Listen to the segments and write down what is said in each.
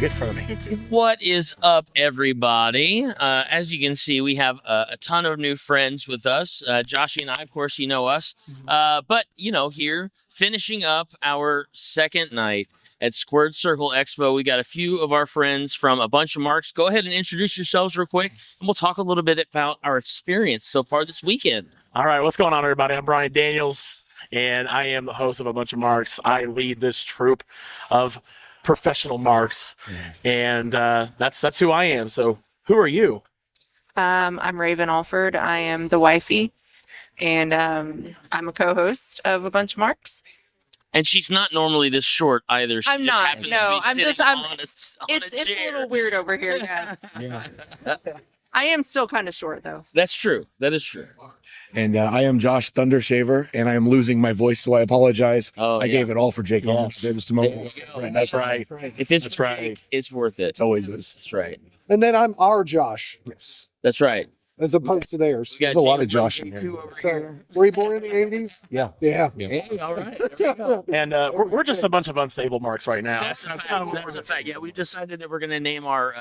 get in front of me. What is up, everybody? As you can see, we have a ton of new friends with us. Joshy and I, of course, you know us. But, here, finishing up our second night at Squared Circle Expo, we got a few of our friends from A Bunch of Marks. Go ahead and introduce yourselves real quick, and we'll talk a little bit about our experience so far this weekend. All right, what's going on, everybody? I'm Brian Daniels, and I am the host of A Bunch of Marks. I lead this troupe of professional marks, and that's who I am. So who are you? I'm Raven Alford. I am the wifey, and I'm a co-host of A Bunch of Marks. And she's not normally this short either. She I'm just not. happens No, to be I'm sitting just. on It's a chair. a little weird over here. Yeah. I am still kind of short though. That's true. That is true. And I am Josh Thundershaver, and I am losing my voice, so I apologize. I gave it all for Jake Owens just a moment ago. That's right. If it's That's for right. Jake, it's worth it. It always is. That's right. And then I'm our Josh, Yes. That's right. as opposed to theirs. We got There's a lot of Jake Josh in Brooks, here. who over So, here. were you born in the 80s? Yeah. Yeah. Hey, all right. There we go. And we're just a bunch of unstable marks right now. That's a kind fact. of what That's we're- a fact. Yeah, we decided that we're going to name our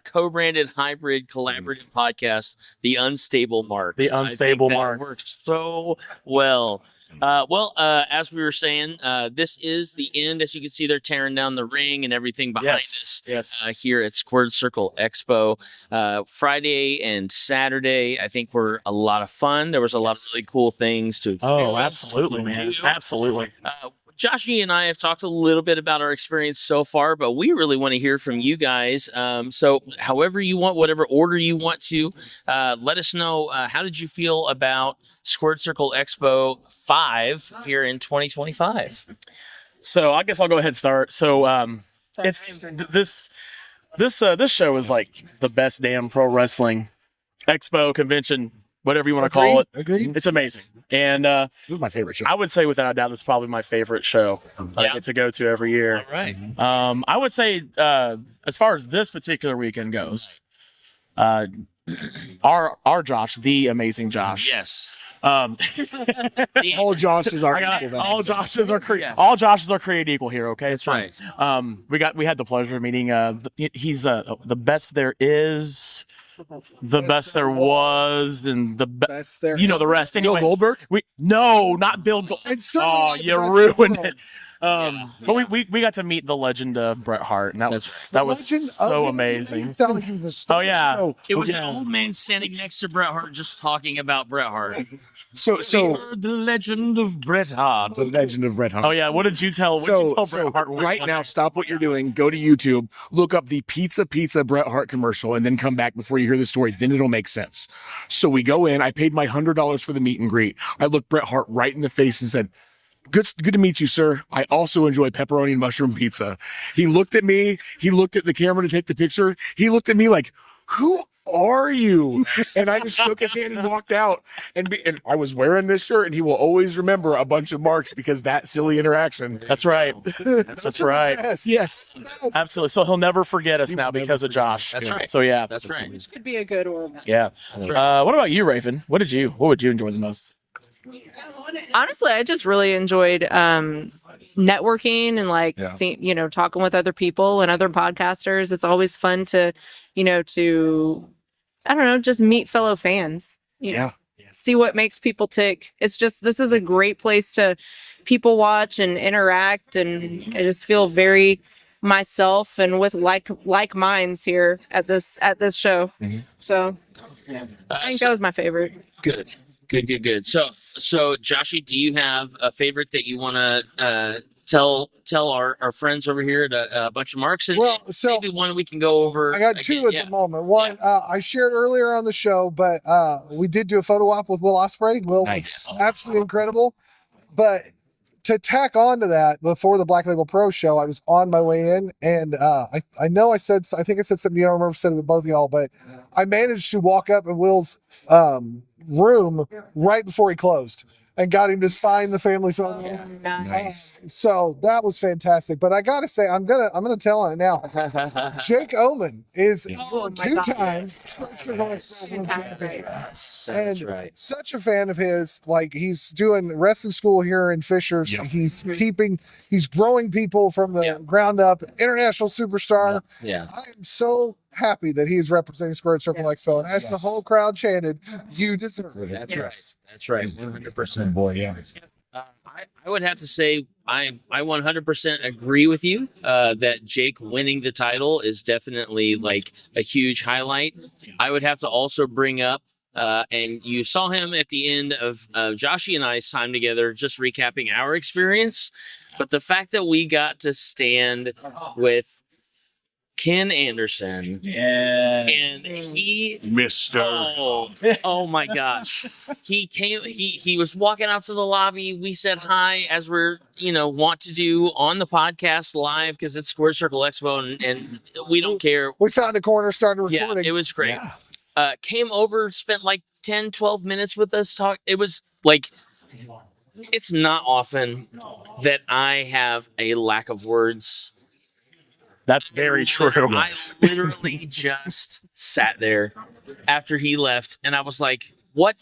co-branded hybrid collaborative podcast the Unstable Marks. The I think Unstable that Marks. works so well. As we were saying, this is the end. As you can see, they're tearing down the ring and everything behind us. Yes. Here at Squared Circle Expo. Friday and Saturday, I think, were a lot of fun. There was a lot of really cool things to Oh, experience. absolutely, man. Absolutely. Joshy and I have talked a little bit about our experience so far, but we really want to hear from you guys. So however you want, whatever order you want to, let us know, how did you feel about Squared Circle Expo 5 here in 2025? So I guess I'll go ahead and start. So it's this show is like the best damn pro wrestling expo convention, whatever you want to call it. Agreed. It's amazing. And This is my favorite show. I would say without a doubt, this is probably my favorite show that I get to go to every year. All right. I would say, as far as this particular weekend goes, our Josh, the amazing Josh. Yes. All Joshes are equal then. All Joshes are created equal here. Okay, That's right. We had the pleasure of meeting. He's the best there is, the best there was, and the That's their. the rest. Bill Anyway, Goldberg? Not Bill Goldberg. And certainly Oh, not the you best in the ruined world. it. But we got to meet the legend of Bret Hart, and that was Legend of so the- amazing. You sound like he was a star. Oh yeah. So, It was Yeah. an old man standing next to Bret Hart just talking about Bret Hart. so We heard the legend of Bret Hart. the legend of Bret Hart. Oh yeah. What did you tell? What did you tell Bret Hart? right now, stop what you're doing. Go to YouTube, look up the Pizza Bret Hart commercial, and then come back before you hear the story. Then it'll make sense. So we go in. I paid my $100 for the meet and greet. I looked Bret Hart right in the face and said, Good to meet you, sir. I also enjoy pepperoni and mushroom pizza. He looked at me. He looked at the camera to take the picture. He looked at me like, who are you? And I just shook his hand and walked out. And I was wearing this shirt, and he will always remember A Bunch of Marks because that silly interaction. That's right. That's right. Yes. Yes, absolutely. So he'll never forget us now because of Josh. That's right. So yeah, That's right. Could be a good or yeah. What about you, Raven? What would you enjoy the most? honestly, I just really enjoyed networking and Yeah. seeing, talking with other people and other podcasters. It's always fun to, I don't know, just meet fellow fans. Yeah. See what makes people tick. It's just, this is a great place to people watch and interact, and I just feel very myself and with like minds here at this show. So I think that was my favorite. Good. So Joshy, do you have a favorite that you want to tell our friends over here at a bunch of marks? And Well, so maybe one we can go over. I got two again. at the moment. One, I shared earlier on the show, but we did do a photo op with Will Ospreay. Will Nice. was absolutely incredible. But to tack on to that, before the Black Label Pro show, I was on my way in, and I think I said something. I don't remember if I said it with both of y'all, but I managed to walk up in Will's room right before he closed. and got him to sign the family photo. Nice. So that was fantastic. But I gotta say, I'm gonna tell on it now. Jake Oman is Oh my two God. times Fantastic. That's right. such a fan of his. Like, he's doing wrestling school here in Fishers. Yep. He's growing people from the ground up. International superstar. Yeah. I am so happy that he's representing Squared Circle Expo. And as the whole crowd chanted, "You deserve it." That's right. That's right. 100%. Boy, yeah. I would have to say I 100% agree with you that Jake winning the title is definitely like a huge highlight. I would have to also bring up, and you saw him at the end of Joshy and I's time together, just recapping our experience. But the fact that we got to stand with Ken Anderson, and he Mister. oh my gosh. He came he was walking out to the lobby. We said hi as we're, want to do on the podcast live because it's Square Circle Expo and we don't care. We found a corner, started Yeah, recording. it was great. Yeah. Came over, spent like 10, 12 minutes with us talk. It was like, it's not often that I have a lack of words. That's very true. I literally just sat there after he left, and I was like, "What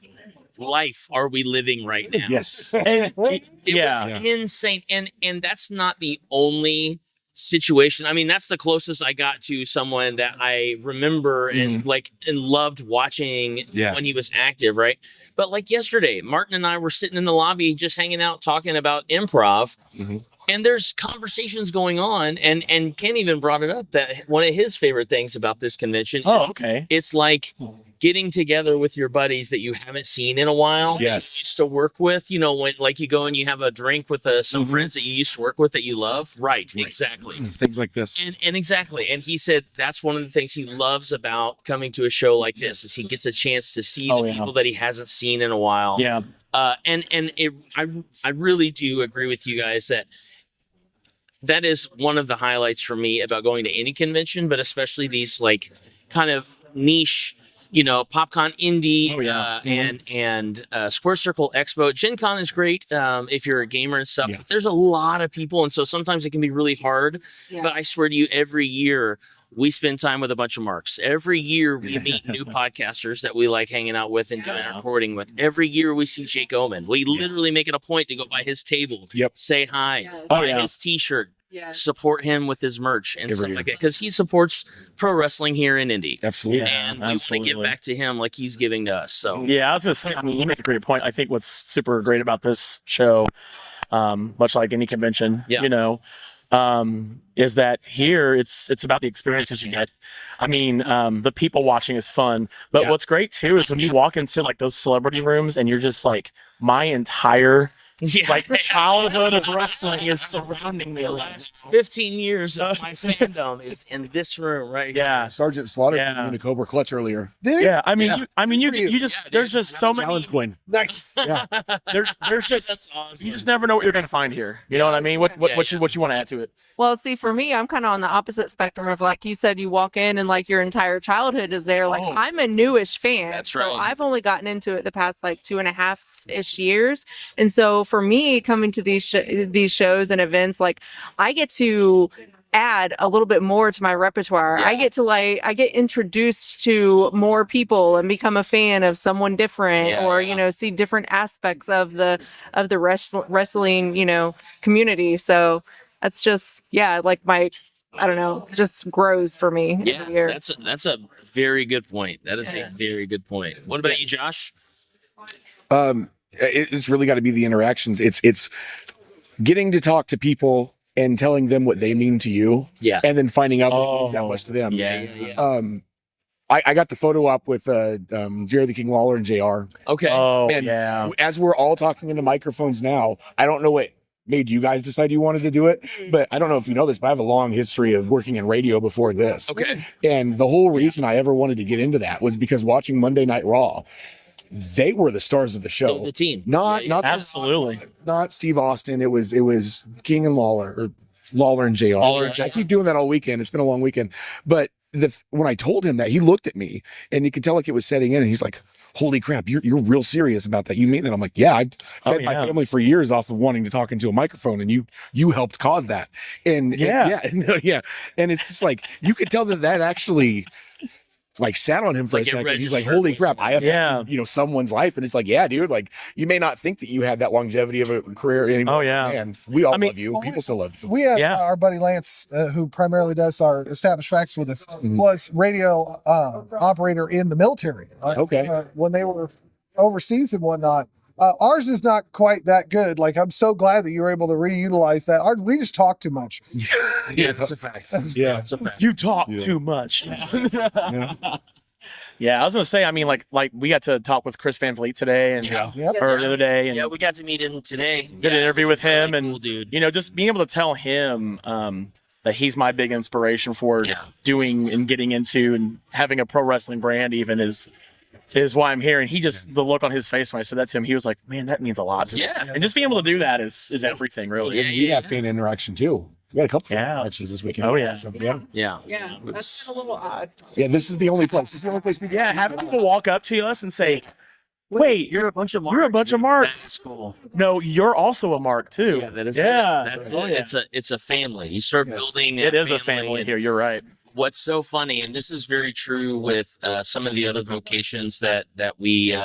life are we living right now?" Yes. And, It yeah. was insane, and that's not the only situation. I mean, that's the closest I got to someone that I remember and loved watching Yeah. when he was active, right? But like yesterday, Martin and I were sitting in the lobby just hanging out, talking about improv. And there's conversations going on, and Ken even brought it up that one of his favorite things about this convention Oh, is okay. it's like getting together with your buddies that you haven't seen in a while. Yes. That you used to work with, when like you go and you have a drink with some friends that you used to work with that you love. Right. Exactly. Things like this. And exactly. And he said that's one of the things he loves about coming to a show like this is he gets a chance to see the people that he hasn't seen in a while. Yeah. I really do agree with you guys that is one of the highlights for me about going to any convention, but especially these like kind of niche, PopCon Indie and Square Circle Expo. Gen Con is great if you're a gamer and stuff. Yeah. But there's a lot of people, and so sometimes it can be really hard. Yeah. But I swear to you, every year we spend time with a bunch of marks. Every year we meet new podcasters that we like hanging out with and doing recording with. Every year we see Jake Oman. We literally make it a point to go by his table, say hi, buy his T-shirt, support him with his merch and stuff like that because he supports pro wrestling here in Indy. Absolutely. And we want to give back to him like he's giving to us. So Yeah, I was gonna say. I mean, you make a great point. I think what's super great about this show, much like any convention, is that here it's about the experiences you get. I mean, the people watching is fun, but what's great too is when you walk into like those celebrity rooms and you're just like, my entire childhood of wrestling is surrounding me. the last 15 years of my fandom is in this room right here. Yeah. Sergeant Slaughter Yeah. in a Cobra Clutch earlier. Did he? Yeah, I mean, you just there's just so many. Challenge coin. Nice. Yeah. There's just That's awesome. you just never know what you're gonna find here. You know what I mean? What you want to add to it? Well, see, for me, I'm kind of on the opposite spectrum of like you said, you walk in and like your entire childhood is there. Like I'm a newish fan. That's So right. I've only gotten into it the past like 2.5-ish years. And so for me, coming to these shows and events, like I get to add a little bit more to my repertoire. I get to I get introduced to more people and become a fan of someone different or, see different aspects of the wrestling, community. So that's just, like I don't know, just grows for me every year. That's a very good point. That is a very good point. What about you, Josh? It's really got to be the interactions. It's getting to talk to people and telling them what they mean to you. Yeah. And then finding out that it means that much to them. Yeah. I got the photo op with Jerry the King Lawler and JR. Okay. Oh And yeah. as we're all talking into microphones now, I don't know what made you guys decide you wanted to do it, but I don't know if you know this, but I have a long history of working in radio before this. Okay. And the whole reason I ever wanted to get into that was because watching Monday Night Raw, they were the stars of the show. The team. Not Absolutely. not Steve Austin. It was King and Lawler, or Lawler and JR. I keep doing that all weekend. It's been a long weekend. But when I told him that, he looked at me and you could tell like it was setting in and he's like, holy crap, you're real serious about that. You mean that? I'm like, yeah, I've fed my yeah. family for years off of wanting to talk into a microphone, and you helped cause that. And Yeah. yeah. And it's just like, you could tell that actually like sat on him for Like a it second. He's like, registered holy with crap, I affected, Yeah. someone's life. And it's like, yeah, dude, like you may not think that you had that longevity of a career anymore. Oh, yeah. And we all I mean- love you. People still love you. We had Yeah. our buddy Lance, who primarily does our established facts with us, was radio operator in the military. Okay. When they were overseas and whatnot. Ours is not quite that good. Like, I'm so glad that you were able to reutilize that. We just talk too much. Yeah, that's a fact. Yeah. That's a fact. You talk too much. Yeah, I was gonna say. I mean, like we got to talk with Chris Van Vliet today, and Yeah. Yep. or the other day, and Yeah, we got to meet him today. did an interview with him, really and cool, dude. just being able to tell him that he's my big inspiration for Yeah. doing and getting into and having a pro wrestling brand even is why I'm here. And he just the look on his face when I said that to him, he was like, "Man, that means a lot to me." Yeah. And just being able to do that is everything, really. Yeah, We have fan interaction too. We had a couple fan Yeah. interactions this weekend. Oh, yeah. So, yeah. Yeah. Yeah, that's a little odd. Yeah, this is the only place. This is the only place we Yeah, having people walk up to us and say, "Wait, You're a bunch of marks. You're a bunch of dude. marks. That's cool. no, you're also a mark too." Yeah, that is Yeah, That's Oh, it. yeah. It's a family. You start building. It that is a family and here. You're right. What's so funny, and this is very true with some of the other vocations that we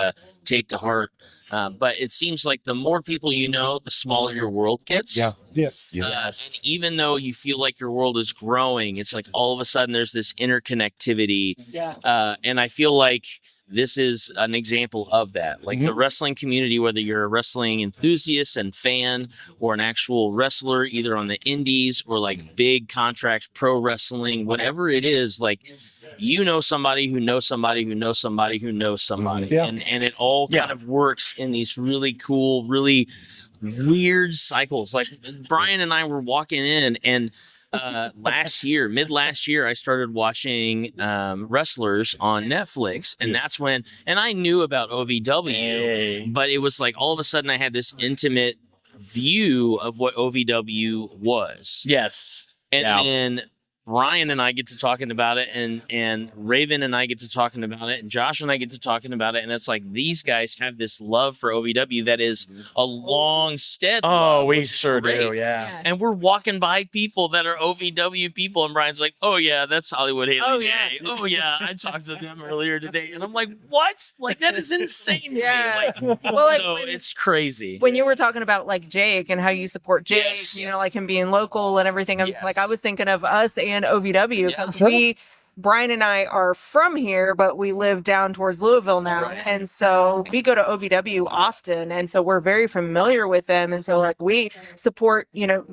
take to heart. But it seems like the more people you know, the smaller your world gets. Yeah. Yes. And even though you feel like your world is growing, it's like all of a sudden there's this interconnectivity. Yeah. And I feel like this is an example of that. Like the wrestling community, whether you're a wrestling enthusiast and fan or an actual wrestler, either on the indies or like big contracts, pro wrestling, whatever it is, like you know somebody who knows somebody who knows somebody who knows somebody. Yeah. And it all Yeah. kind of works in these really cool, really weird cycles. Like Brian and I were walking in and mid last year, I started watching wrestlers on Netflix, and that's when, and I knew about OVW, Hey. but it was like all of a sudden I had this intimate view of what OVW was, Yes. and Yeah. then Ryan and I get to talking about it, and Raven and I get to talking about it, and Josh and I get to talking about it, and it's like these guys have this love for OVW that is a long stead. Oh, love, we which is sure great. do. Yeah. And we're walking by people that are OVW people, and Brian's like, "Oh yeah, that's Hollywood Haley Oh, J. yeah. Oh yeah, I talked to them earlier today." And I'm like, "What? Like that is insane to Yeah. me." Like, Well, like, so when- it's crazy. When you were talking about like Jake and how you support Jake, Yes, you yes. know, like him being local and everything, Yeah. I was thinking of us and OVW because Yeah. Brian and I are from here, but we live down towards Louisville now. Right. And so we go to OVW often. And so we're very familiar with them. And so like we support,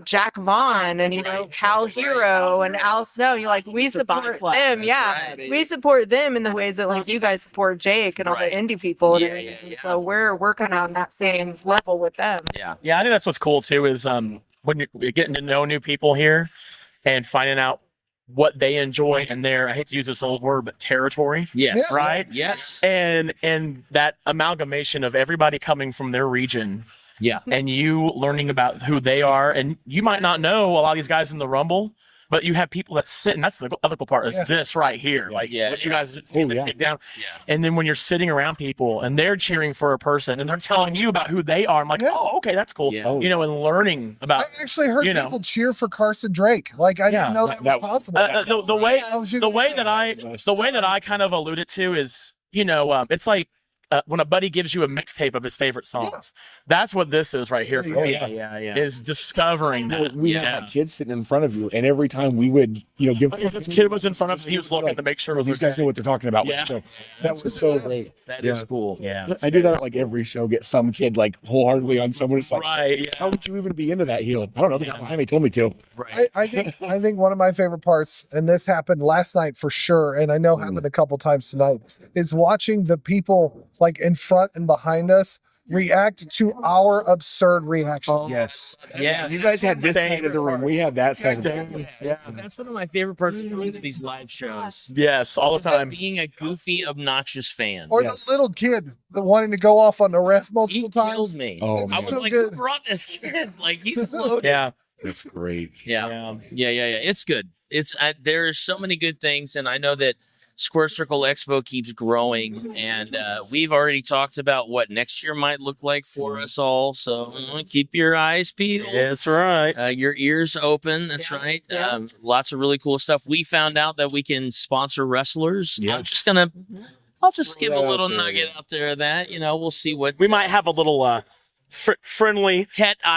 Jack Vaughn and, Cal Hero and Al Snow. We support them. Yeah. right. We support them in the ways that like you guys support Jake and all Right. the indie people. And Yeah, everything. yeah. So we're kind of on that same level with them. Yeah. Yeah, I think that's what's cool too is when you're getting to know new people here and finding out what they enjoy in their, I hate to use this old word, but territory, Yes. Yeah. right? Yes. And that amalgamation of everybody coming from their region Yeah. and you learning about who they are. And you might not know a lot of these guys in the Rumble, but you have people that sit, and that's the other cool part is Yeah. this right here. Like Yeah, what you guys yeah. take down. Yeah. And then when you're sitting around people and they're cheering for a person and they're telling you about who they are, I'm like, Yeah. oh, okay, that's cool. Yeah. And learning about I actually heard you know. people cheer for Carson Drake. Like, I Yeah. didn't know that That- was possible. the way That was you- the way that I kind of alluded to is it's like when a buddy gives you a mixtape of his favorite songs. That's what this is right here for me. Yeah. Is discovering that. We had that kid sitting in front of you, and every time we would, give This kid was in front of us. He was looking to make sure it was these guys okay. know what they're talking about. Yeah. So that was so great. That is cool. Yeah. I do that at like every show. Get some kid like wholeheartedly on someone. It's like, Right. Yeah. how would you even be into that heel? I don't know. The guy behind me told me to. Right. I think one of my favorite parts, and this happened last night for sure, and I know happened a couple times tonight, is watching the people like in front and behind us react to our absurd reaction. Yes. Yes. You guys had this side of the room. We had that side. Of the room. That's one of my favorite parts of going to these live shows. Yes. All the time. Being a goofy, obnoxious fan. Or Yes. the little kid that wanting to go off on the ref He multiple killed times. me. Oh, I man. was So like, good. who brought this kid? Like, he's loaded. Yeah. That's great. Yeah. It's good. There's so many good things, and I know that Square Circle Expo keeps growing, and we've already talked about what next year might look like for us all. So keep your eyes peeled. That's right. Your ears open. That's right. Lots of really cool stuff. We found out that we can sponsor wrestlers. Yes. I'll just give a little nugget out there of that, we'll see what We might have a little friendly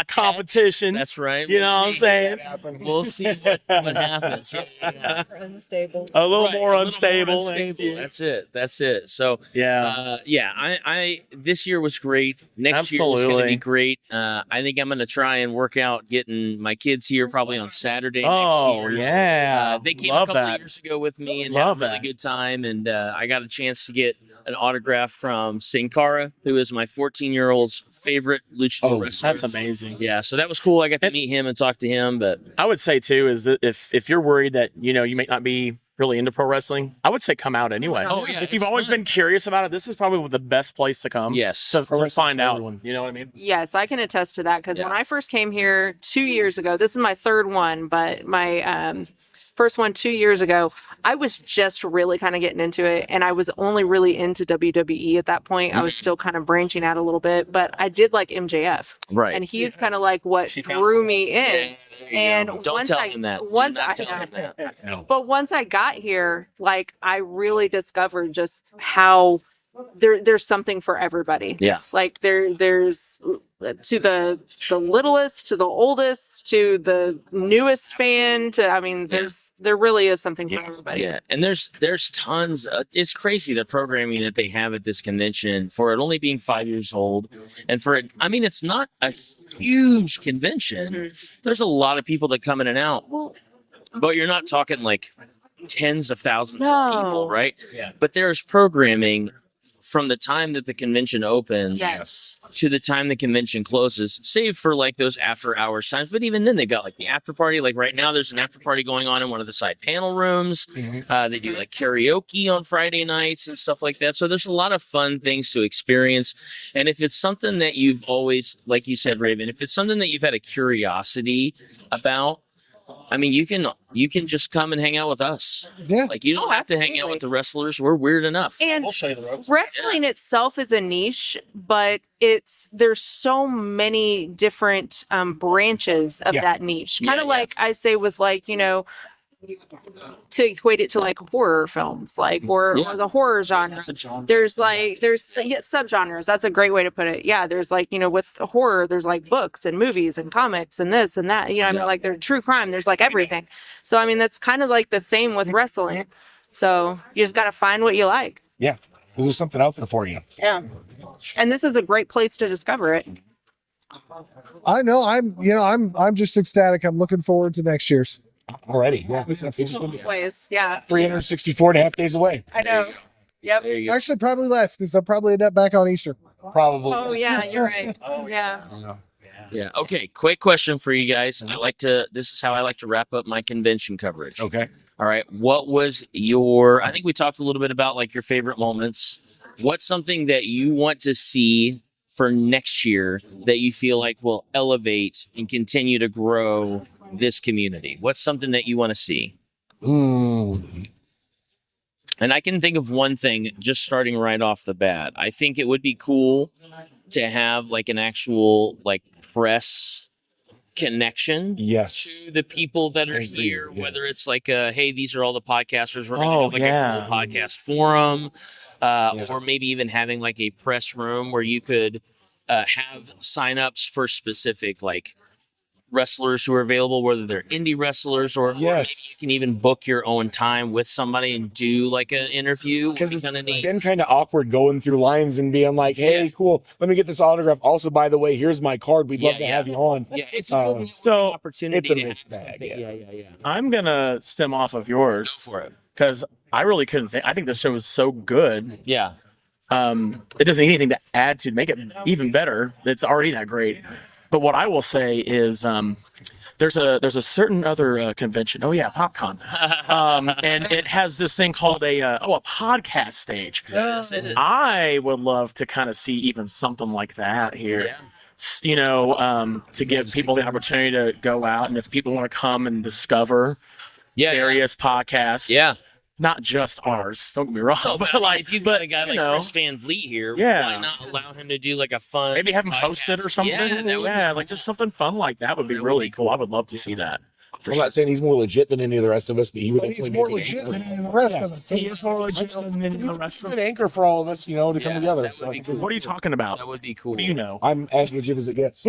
competition. That's right. You know what I'm saying? We'll see what happens. Unstable. A little Right, more a little unstable. more next year. That's it. So Yeah. I this year was great. Next year is going to Absolutely. be great. I think I'm going to try and work out getting my kids here probably on Saturday Oh, next year. yeah. They came Love a couple that. of years ago with me and Love had a really that. good time. And I got a chance to get an autograph from Sin Cara, who is my 14-year-old's favorite luchador wrestler. That's amazing. Yeah, so that was cool. I got to meet him and talk to him. But I would say too is that if you're worried that you may not be really into pro wrestling, I would say come out anyway. Oh, yeah, if you've it's always fun. been curious about it, this is probably the best place to come. Yes. to wrestling's find for out. everyone. You know what I mean? Yes, I can attest to that because when I first came here 2 years ago, this is my third one, but my first one 2 years ago, I was just really kind of getting into it, and I was only really into WWE at that point. I was still kind of branching out a little bit, but I did like MJF, right. and he's kind of like what drew me in. And Don't once tell I, him that. Do once not I, tell him that. but once I got here, like I really discovered just how there's something for everybody. Yeah. Like there's to the littlest, to the oldest, to the newest fan, there really is something for everybody. Yeah, and there's tons. It's crazy the programming that they have at this convention for it only being 5 years old, and for it. I mean, it's not a huge convention. Mm-hmm. There's a lot of people that come in and out. Well, but you're not talking like tens of thousands of No. people, right? Yeah. But there's programming from the time that the convention opens Yes. to the time the convention closes, save for like those after hours times. But even then, they got like the after party. Like right now, there's an after party going on in one of the side panel rooms. They do like karaoke on Friday nights and stuff like that. So there's a lot of fun things to experience. And if it's something that you've always, like you said, Raven, if it's something that you've had a curiosity about, I mean, you can just come and hang out with us. Yeah. Like you don't Oh, have to hang out absolutely. with the wrestlers. We're weird enough. And We'll show you the ropes. wrestling itself is a niche, but there's so many different branches of Yeah. that niche. Kind Yeah, of like I say with like, to equate it to like horror films, like or the horror genre. There's subgenres. That's a great way to put it. Yeah, there's like, with horror, there's like books and movies and comics and this and that. I mean, like there's true crime, there's like everything. So I mean, that's kind of like the same with wrestling. So you just got to find what you like. Yeah. There's something out there for you. Yeah. And this is a great place to discover it. I know. I'm just ecstatic. I'm looking forward to next year's. Already. Yeah. We just did Place. Yeah. 364 and a half days away. I know. Yep. There you go. Actually, probably less because they'll probably end up back on Easter. Probably. Oh yeah, you're right. Oh yeah. Yeah. Okay. Quick question for you guys. This is how I like to wrap up my convention coverage. Okay. All right. What was I think we talked a little bit about like your favorite moments. What's something that you want to see for next year that you feel like will elevate and continue to grow this community? What's something that you want to see? And I can think of one thing just starting right off the bat. I think it would be cool to have like an actual like press connection Yes. to the people that are here, whether it's like hey, these are all the podcasters, we're gonna Oh, have like yeah. a cool podcast forum, or maybe even having like a press room where you could have signups for specific like wrestlers who are available, whether they're indie wrestlers or maybe Yes. you can even book your own time with somebody and do like an interview. Because Would be it's kind of neat. been kind of awkward going through lines and being like, hey, Yeah. cool, let me get this autograph. Also, by the way, here's my card. We'd love Yeah, to yeah. have you on. Yeah, it's a good So, opportunity. it's a to mixed have bag, that. yeah. Yeah. I'm gonna stem off of yours Go for it. because I really couldn't think. I think this show is so good. Yeah. It doesn't need anything to add to make it even better. It's already that great. But what I will say is, there's a certain other convention. Oh yeah, PopCon, and it has this thing called a podcast stage. I would love to kind of see even something like that here. Yeah. To give people the opportunity to go out, and if people want to come and discover Yeah. various podcasts, Yeah. not just ours. Don't get me wrong, No, but but like if you got a guy you like know, Chris Van Vliet here, Yeah. why not allow him to do like a fun? maybe have him host it podcast? or something. Yeah, that would be like just something fun like that would be That would really be cool. I would love to see that. I'm not saying he's more legit than any of the rest of us, but he would. But he's definitely more be the legit anchor. than any of the rest of us. He is more legit than the rest He's of an them. anchor for all of us, to come Yeah, together. that So would I be think cool. What are you talking about? That would be cool. What do you know? I'm as legit as it gets.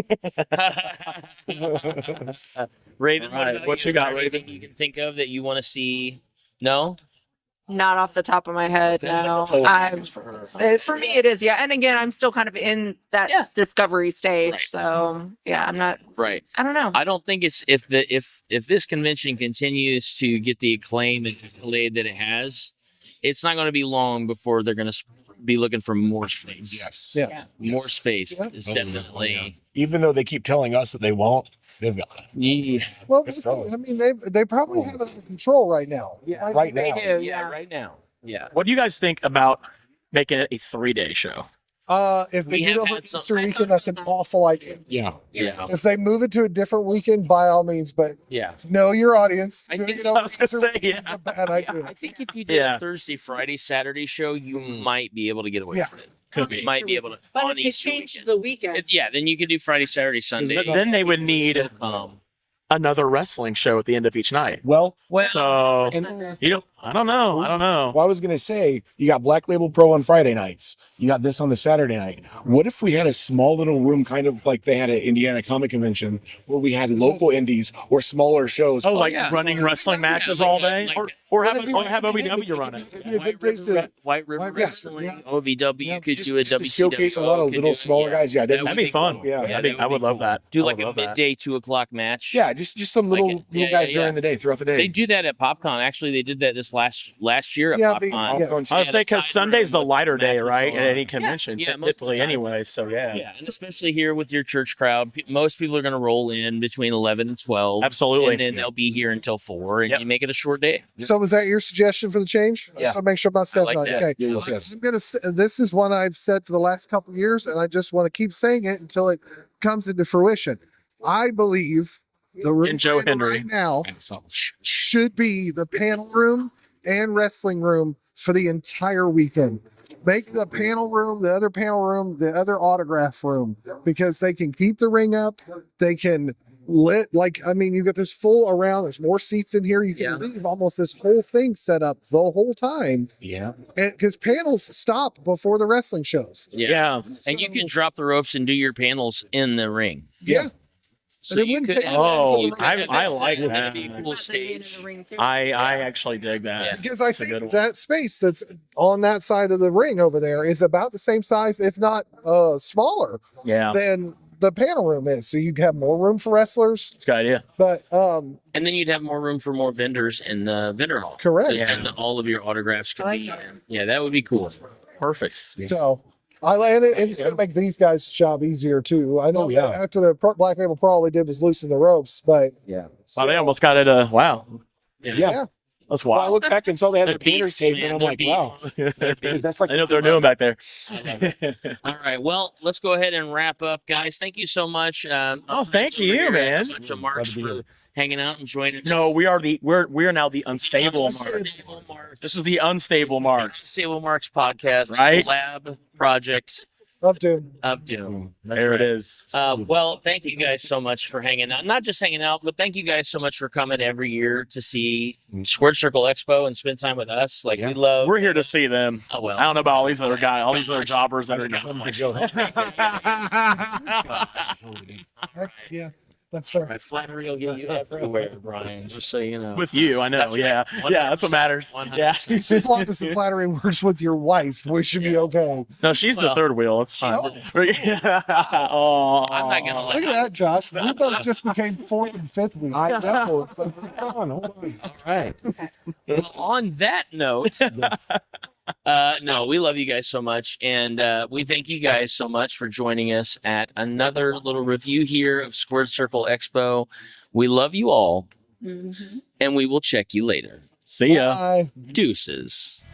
Raven, Right, what Is you got, there anything Raven? you can think of that you want to see? No. Not off the top of my head. No, for me it is. Yeah, and again, I'm still kind of in that Yeah. discovery stage. Right. So yeah, I'm not. Right. I don't know. I don't think it's if this convention continues to get the acclaim and accolade that it has, it's not going to be long before they're going to be looking for more space. Yes. Yeah. More space Yeah. is definitely. Even though they keep telling us that they won't, they've got it. Yeah. Well, Let's go. I mean, they probably have it under control right now. Yeah. Right They now. do. Yeah. Yeah. Right now. Yeah. What do you guys think about making it a 3-day show? If they We do have it over had some- Easter weekend, that's an awful idea. Yeah. Yeah. If they move it to a different weekend, by all means, but Yeah. know your audience. I Doing think- it over I was gonna Easter say, weekend yeah. is a bad I idea. think if you did Yeah. a Thursday, Friday, Saturday show, you might be able to get away Yeah. with it. Could be. You might be able to. But on if they Easter change weekend. the weekend, Yeah, then you could do Friday, Saturday, Sunday. Then they would need another wrestling show at the end of each night. Well, Well, So and you know, I don't know. well, I was gonna say you got Black Label Pro on Friday nights. You got this on the Saturday night. What if we had a small little room, kind of like they had at Indiana Comic Convention, where we had local indies or smaller shows? Oh, like yeah. running wrestling matches like all a- day, like or What have is he- have OVW run it. It'd be a good place to White River White River, Wrestling, yeah. OVW. Yeah, You could just, do a just to WCW. showcase a lot of could little do it, smaller guys. Yeah, That That'd be fun. Yeah. I would love that. Do I like would a love that. midday 2:00 match. Yeah, just some little Like little yeah, guys yeah, during yeah. the day, throughout the day. They do that at PopCon. Actually, they did that this last year at Yeah, PopCon. yes. I'll I was saying because Sunday's the lighter day, right? At any convention, Yeah, most of the typically, time. anyway. So yeah, Yeah, and especially here with your church crowd, most people are going to roll in between 11 and 12. absolutely. And then they'll be here until 4, and Yep. you make it a short day. So was that your suggestion for the change? Yeah. So make sure I'm not stepping like on. that. Okay. Yeah, yes. I'm gonna. This is one I've said for the last couple of years, and I just want to keep saying it until it comes into fruition. I believe the room And Joe we're in Henry. right now And so- should be the panel room and wrestling room for the entire weekend. Make the panel room, the other autograph room, because they can keep the ring up. They can you got this full around. There's more seats in here. You can Yeah. leave almost this whole thing set up the whole time. Yeah. And because panels stop before the wrestling shows. yeah. And you can drop the ropes and do your panels in the ring. Yeah. So And it you wouldn't could take have Oh, you could have I that- like that'd that. be a cool stage. I actually dig that. Yeah. Because I That's a good think one. that space that's on that side of the ring over there is about the same size, if not smaller, Yeah, than the panel room is. So you have more room for wrestlers. it's a good idea. But And then you'd have more room for more vendors in the vendor hall. Correct. Just then all of your autographs could be in. Yeah, that would be cool. Perfect. so I land it, and it's going to make these guys' job easier too. I know Oh, yeah. after the Black Label Pro, all they did was loosen the ropes, but Yeah. Wow, they almost got it. Wow, Yeah. yeah. that's Well, I wild. look back and saw they had The the painter's beast, tape, man, and I'm the like, beast. wow. Because that's like I know what they're doing back there. All right. Well, let's go ahead and wrap up, guys. Thank you so much. Oh, thank you, man. A bunch of marks for hanging out and joining us. No, we're now the unstable marks. Unstable Marks. This is the unstable marks. Unstable Marks podcast, Right? collab project Up to of doom. That's There right. it is. Well, thank you guys so much for hanging out. Not just hanging out, but thank you guys so much for coming every year to see Squared Circle Expo and spend time with us. Like we love. We're here to see them. Oh well. I don't know about all these other guys, all these other jobbers that are heck, yeah, that's fair. My flattery will get you everywhere, Brian. Just so you know. with you. I know. That's right. Yeah, 100%. yeah, that's what matters. 100%. Yeah. As long as the flattery works with your wife, we should be okay. No, she's the Well, third wheel. It's fine. oh, I'm not gonna Look let. at that, Josh. We both just became fourth and fifth wheel. I know. It's like, hold on. All right. Well, on that note, no, we love you guys so much, and we thank you guys so much for joining us at another little review here of Squared Circle Expo. We love you all, and we will check you later. See ya. Bye. Deuces.